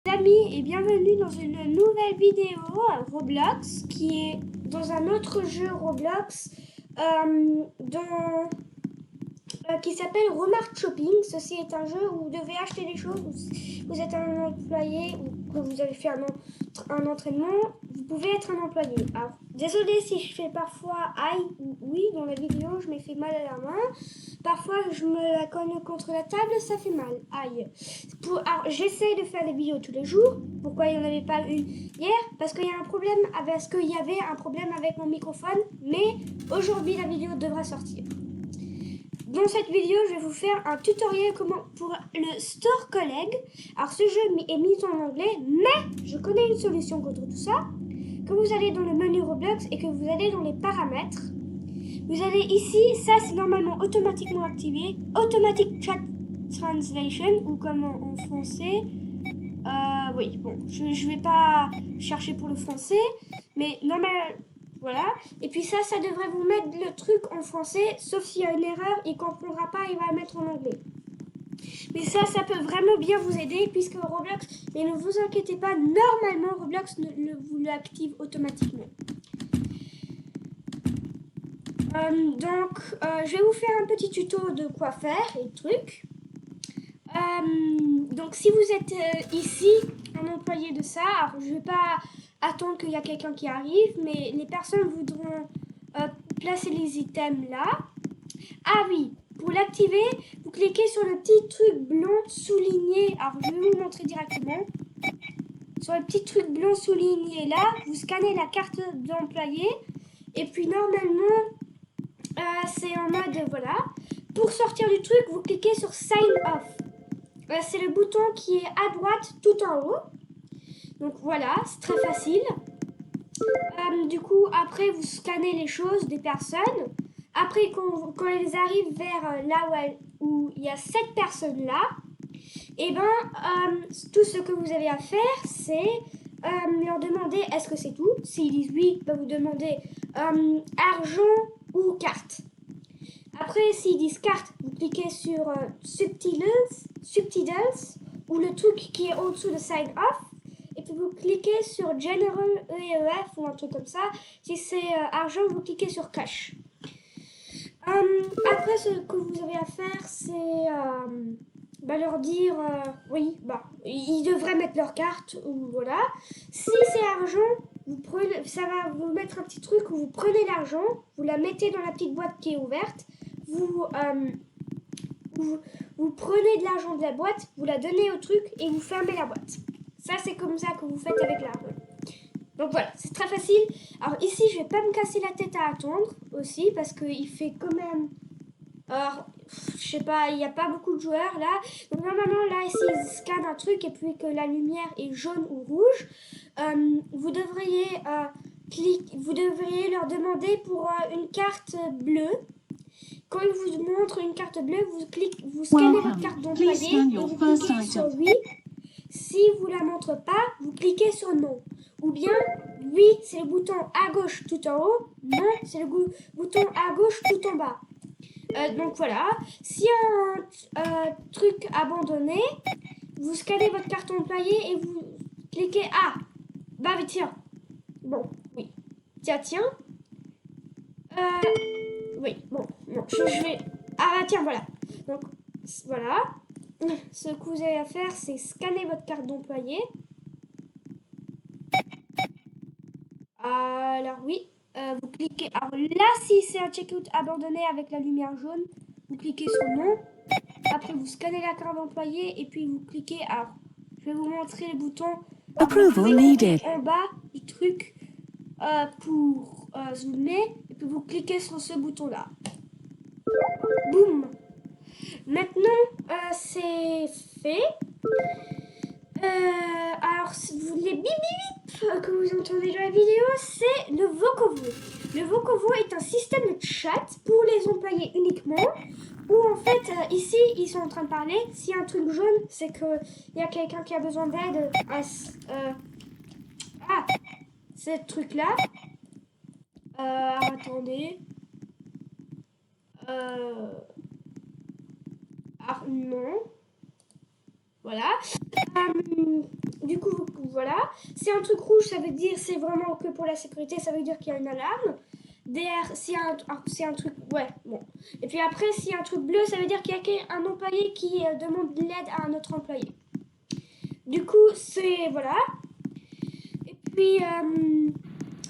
Amis et bienvenue dans une nouvelle vidéo Roblox qui est dans un autre jeu Roblox qui s'appelle Remark Shopping. Ceci est un jeu où vous devez acheter des choses, vous êtes un employé ou que vous avez fait un entraînement, vous pouvez être un employé. Alors, désolé si je fais parfois aïe ou oui dans la vidéo, je m'ai fait mal à la main. Parfois je me la cogne contre la table, ça fait mal, aïe. Alors j'essaye de faire des vidéos tous les jours. Pourquoi il n'y en avait pas une hier? Parce qu'il y a un problème, parce qu'il y avait un problème avec mon microphone, mais aujourd'hui la vidéo devra sortir. Dans cette vidéo, je vais vous faire un tutoriel pour le Store Collect. Alors ce jeu est mis en anglais, mais je connais une solution contre tout ça. Quand vous allez dans le menu Roblox et que vous allez dans les paramètres, vous allez ici, ça c'est normalement automatiquement activé, Automatic Chat Translation, ou comme en français. Oui, bon, je vais pas chercher pour le français, mais normal, voilà. Et puis ça devrait vous mettre le truc en français, sauf s'il y a une erreur, il comprendra pas, il va le mettre en anglais. Mais ça peut vraiment bien vous aider, puisque Roblox, mais ne vous inquiétez pas, normalement Roblox vous l'active automatiquement. Je vais vous faire un petit tuto de quoi faire et trucs. Donc si vous êtes ici, un employé de ça, alors je vais pas attendre qu'il y a quelqu'un qui arrive, mais les personnes voudront placer les items là. Ah oui, pour l'activer, vous cliquez sur le petit truc blanc souligné. Alors je vais vous montrer directement. Sur le petit truc blanc souligné là, vous scannez la carte d'employé. Et puis normalement, c'est en mode voilà. Pour sortir du truc, vous cliquez sur Sign Off. C'est le bouton qui est à droite tout en haut. Donc voilà, c'est très facile. Du coup, après, vous scannez les choses des personnes. Après, quand elles arrivent vers là où il y a cette personne-là, et tout ce que vous avez à faire, c'est leur demander est-ce que c'est tout. S'ils disent oui, vous demandez argent ou carte. Après, s'ils disent carte, vous cliquez sur Subtitles ou le truc qui est en dessous de Sign Off. Et puis vous cliquez sur General EEF ou un truc comme ça. Si c'est argent, vous cliquez sur Cash. Après, ce que vous avez à faire, c'est leur dire oui, ils devraient mettre leur carte ou voilà. Si c'est argent, ça va vous mettre un petit truc où vous prenez l'argent, vous la mettez dans la petite boîte qui est ouverte, vous prenez de l'argent de la boîte, vous la donnez au truc et vous fermez la boîte. Ça, c'est comme ça que vous faites avec l'argent. Donc voilà, c'est très facile. Alors ici, je vais pas me casser la tête à attendre aussi parce qu'il fait quand même... Alors, je sais pas, il n'y a pas beaucoup de joueurs là. Donc normalement, là, ici, ils scannent un truc et puis que la lumière est jaune ou rouge, vous devriez leur demander pour une carte bleue. Quand il vous montre une carte bleue, vous scannez votre carte d'employé et vous cliquez sur oui. Si vous la montre pas, vous cliquez sur non. Ou bien, oui, c'est le bouton à gauche tout en haut. Non, c'est le bouton à gauche tout en bas. Donc voilà. S'il y a un truc abandonné, vous scannez votre carte employé et vous cliquez ah, tiens. Bon, oui. Tiens. Oui, bon, non, je vais... Ah tiens, voilà. Donc, voilà. Ce que vous avez à faire, c'est scanner votre carte d'employé. Alors oui, vous cliquez... Alors là, si c'est un checkout abandonné avec la lumière jaune, vous cliquez sur non. Après, vous scannez la carte d'employé et puis vous cliquez... Alors, je vais vous montrer les boutons. Approval needed. En bas du truc pour zoomer. Et puis vous cliquez sur ce bouton-là. Boum. Maintenant, c'est fait. Alors, les bip bip que vous entendez dans la vidéo, c'est le Vocovo. Le Vocovo est un système de chat pour les employés uniquement. Où en fait, ici, ils sont en train de parler. S'il y a un truc jaune, c'est qu'il y a quelqu'un qui a besoin d'aide. C'est ce truc-là. Attendez. Ah non. Voilà. Du voilà. Si un truc rouge, ça veut dire c'est vraiment que pour la sécurité, ça veut dire qu'il y a une alarme. DR, si un truc, ouais, bon. Et puis après, s'il y a un truc bleu, ça veut dire qu'il y a un employé qui demande de l'aide à un autre employé. Du coup, c'est, voilà. Et puis,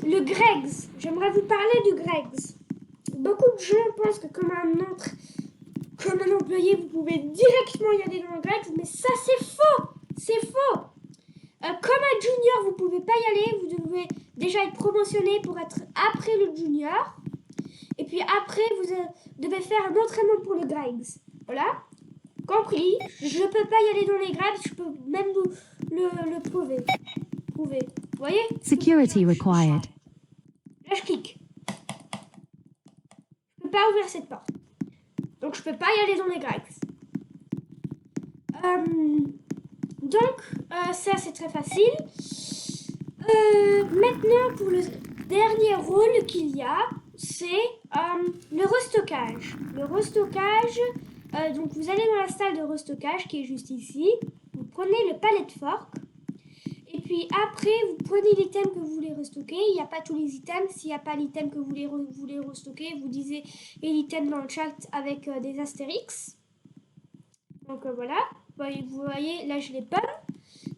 le Greg's. J'aimerais vous parler du Greg's. Beaucoup de gens pensent que comme un employé, vous pouvez directement y aller dans le Greg's, mais ça, c'est faux. C'est faux. Comme un junior, vous pouvez pas y aller. Vous devez déjà être promotionné pour être après le junior. Et puis après, vous devez faire un entraînement pour le Greg's. Voilà. Compris. Je peux pas y aller dans les Greg's. Je peux même vous le prouver. Vous voyez? Security required. Là, je clique. Je peux pas ouvrir cette porte. Donc, je peux pas y aller dans les Greg's. Ça, c'est très facile. Maintenant, pour le dernier rôle qu'il y a, c'est le restockage. Le restockage, donc vous allez dans la salle de restockage qui est juste ici. Vous prenez le pallet fork. Et puis après, vous prenez l'item que vous voulez restocker. Il n'y a pas tous les items. S'il n'y a pas l'item que vous voulez restocker, vous disiez l'item dans le chat avec des astérix. Donc voilà. Vous voyez, là je l'ai pas.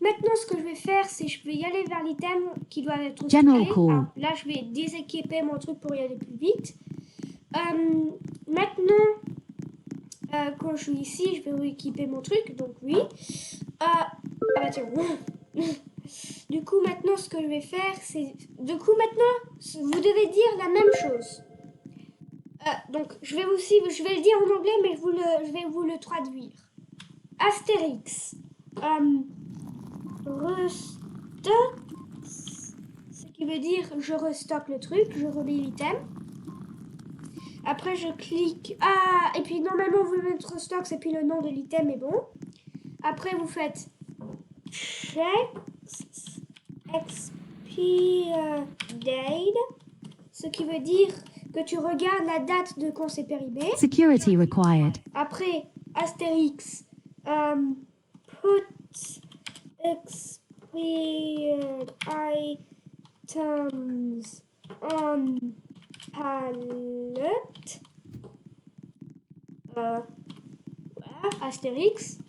Maintenant, ce que je vais faire, c'est que je vais y aller vers l'item qui doit être restocké. Alors, là, je vais déséquiper mon truc pour y aller plus vite. Maintenant, quand je suis ici, je vais rééquiper mon truc. Donc oui. Ah bah tiens. Du coup, maintenant, ce que je vais faire, c'est... Du coup, maintenant, vous devez dire la même chose. Donc, je vais le dire en anglais, mais je vais vous le traduire. Astérix. Restock. Ce qui veut dire je restocke le truc, je relis l'item. Après, je clique... Ah, et puis normalement, vous mettez restock, et puis le nom de l'item est bon. Après, vous faites... Check expire date, ce qui veut dire que tu regardes la date de quand c'est périmé. Security required. Après, Astérix, put expired items on palette. Voilà, Astérix.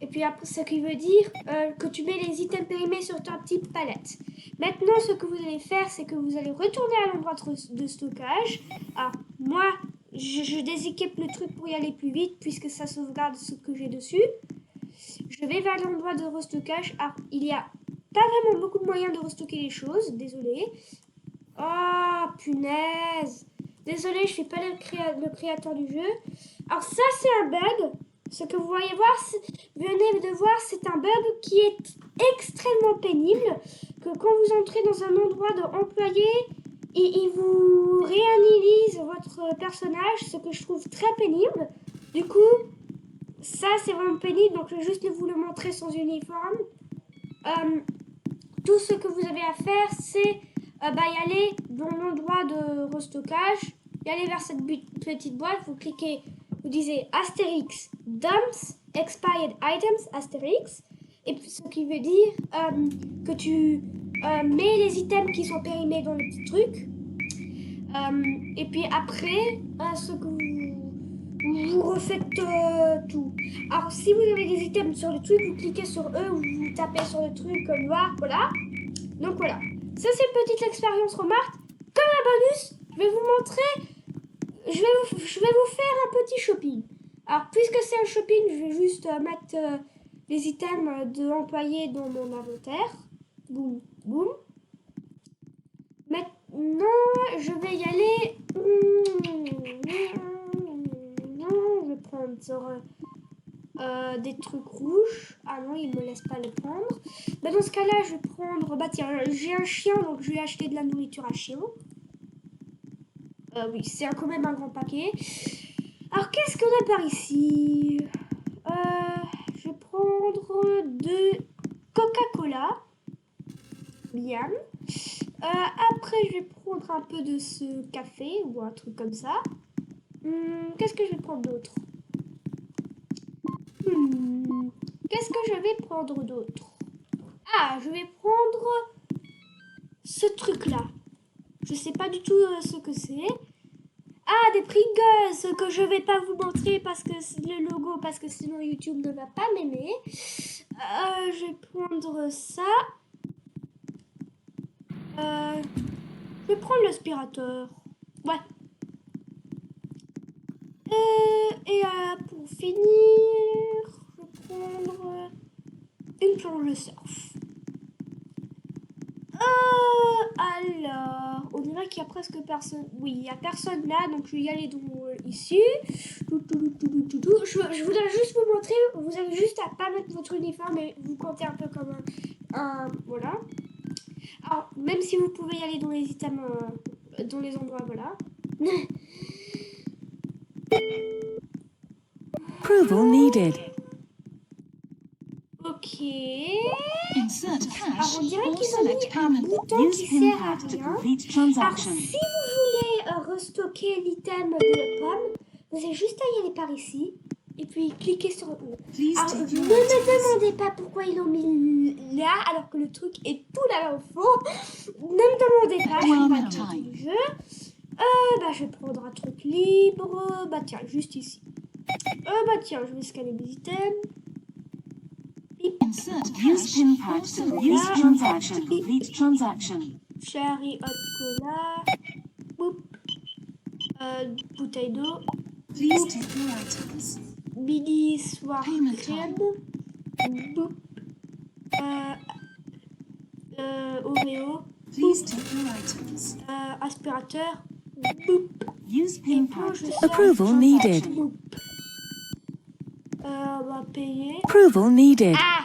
Et puis après, ce qui veut dire que tu mets les items périmés sur ta petite palette. Maintenant, ce que vous allez faire, c'est que vous allez retourner à l'endroit de stockage. Alors, moi, je déséquipe le truc pour y aller plus vite, puisque ça sauvegarde ce que j'ai dessus. Je vais vers l'endroit de restockage. Alors, il n'y a pas vraiment beaucoup de moyens de restocker les choses. Désolé. Oh, punaise. Désolé, je ne suis pas le créateur du jeu. Alors, ça, c'est un bug. Ce que vous venez de voir, c'est un bug qui est extrêmement pénible. Que quand vous entrez dans un endroit d'employé, il vous réanalise votre personnage, ce que je trouve très pénible. Du coup, ça c'est vraiment pénible, donc je vais juste vous le montrer sans uniforme. Tout ce que vous avez à faire, c'est y aller dans l'endroit de restockage, y aller vers cette petite boîte, vous cliquez, vous disiez Astérix Dumps Expired Items Astérix, et ce qui veut dire que tu mets les items qui sont périmés dans le petit truc. Et puis après, ce que vous refaites tout. Alors si vous avez des items sur le truc, vous cliquez sur eux ou vous tapez sur le truc noir, voilà. Donc voilà. Ça c'est une petite expérience remarque. Comme un bonus, je vais vous montrer, je vais vous faire un petit shopping. Alors puisque c'est un shopping, je vais juste mettre les items de l'employé dans mon inventaire. Boum, boum. Maintenant, je vais y aller. Je vais prendre des trucs rouges. Ah non, il me laisse pas le prendre. Bah, dans ce cas-là, je vais prendre... Bah tiens, j'ai un chien, donc je vais acheter de la nourriture à chien. Oui, c'est quand même un grand paquet. Alors, qu'est-ce qu'on a par ici? Je vais prendre de Coca-Cola. Bien. Après, je vais prendre un peu de ce café ou un truc comme ça. Qu'est-ce que je vais prendre d'autre? Qu'est-ce que je vais prendre d'autre? Ah, je vais prendre ce truc-là. Je sais pas du tout ce que c'est. Ah, des Pringles que je vais pas vous montrer parce que c'est le logo, parce que sinon YouTube ne va pas m'aimer. Je vais prendre ça. Je vais prendre l'aspirateur. Ouais. Et pour finir, je vais prendre une planche de surf. Alors, on dirait qu'il y a presque personne. Oui, il y a personne là, donc je vais y aller ici. Je voudrais juste vous montrer. Vous avez juste à pas mettre votre uniforme et vous comptez un peu comme un voilà. Alors, même si vous pouvez y aller dans les items, dans les endroits, voilà. Approval needed. Ok. Insert cash Alors, on dirait or qu'ils ont mis select un payment. bouton Use qui pin sert à pad to rien. complete Alors, transaction. si vous voulez restocker l'item de pomme, vous avez juste à y aller par ici et puis cliquer sur E. Please Alors, take ne your me items. demandez pas pourquoi ils l'ont mis là alors que le truc est tout là au fond. Ne me demandez pas, je suis pas dans Time. le jeu. Bah, je vais prendre un truc libre. Bah, tiens, juste ici. Bah, tiens, je vais scanner mes items. Insert cash pin pad to complete transaction. Complete transaction. Cherry hot cola. Boop. Bouteille d'eau. Please take your items. Billy soir Payment crème. time. Boop. Oreo. Please take your items. Aspirateur. Boop. Use Et pin quand pad je to sors, Approval transaction. needed. boop. On va payer. Approval needed. Ah!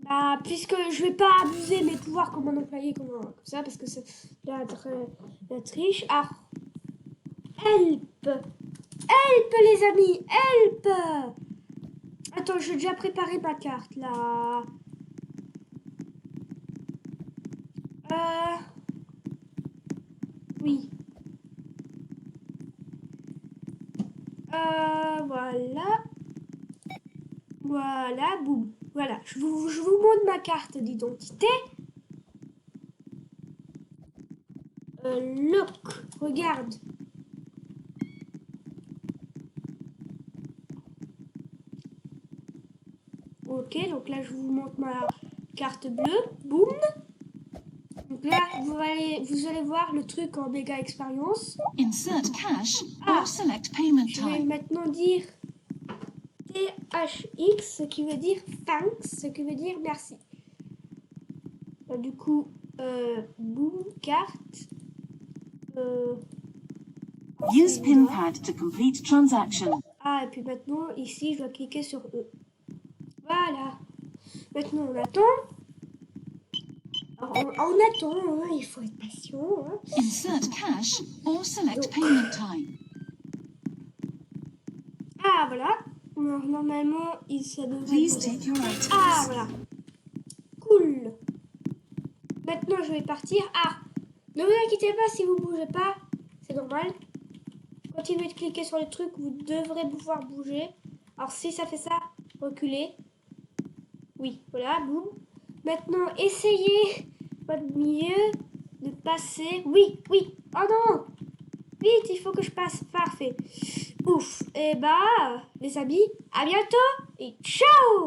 Bah, puisque je vais pas abuser mes pouvoirs comme un employé, comme ça, parce que c'est la triche. Ah! Help! Help, les amis! Help! Attends, j'ai déjà préparé ma carte, là. Oui. Voilà. Voilà, boum. Voilà, je vous montre ma carte d'identité. Look, regarde. Ok, donc là, je vous montre ma carte bleue. Boum. Donc là, vous allez voir le truc en méga expérience. Insert cash Ah. or select payment Je vais time. maintenant dire THX, ce qui veut dire thanks, ce qui veut dire merci. Du coup, boum, carte. Use pin pad to complete transaction. Ah, et puis maintenant, ici, je dois cliquer sur E. Voilà. Maintenant, on attend. Alors, on attend, hein, il faut être patient. Hein. Insert cash or select Donc. payment time. Ah, voilà. Alors, normalement, ça devrait Please être... take your items. Ah, voilà. Cool. Maintenant, je vais partir. Ah, ne vous inquiétez pas si vous bougez pas. C'est normal. Continuez de cliquer sur les trucs. Vous devrez pouvoir bouger. Alors, si ça fait ça, reculez. Oui, voilà, boum. Maintenant, essayez votre mieux de passer. Oui, oui. Oh non. Vite, il faut que je passe. Parfait. Ouf. Et bah, les amis, à bientôt et ciao!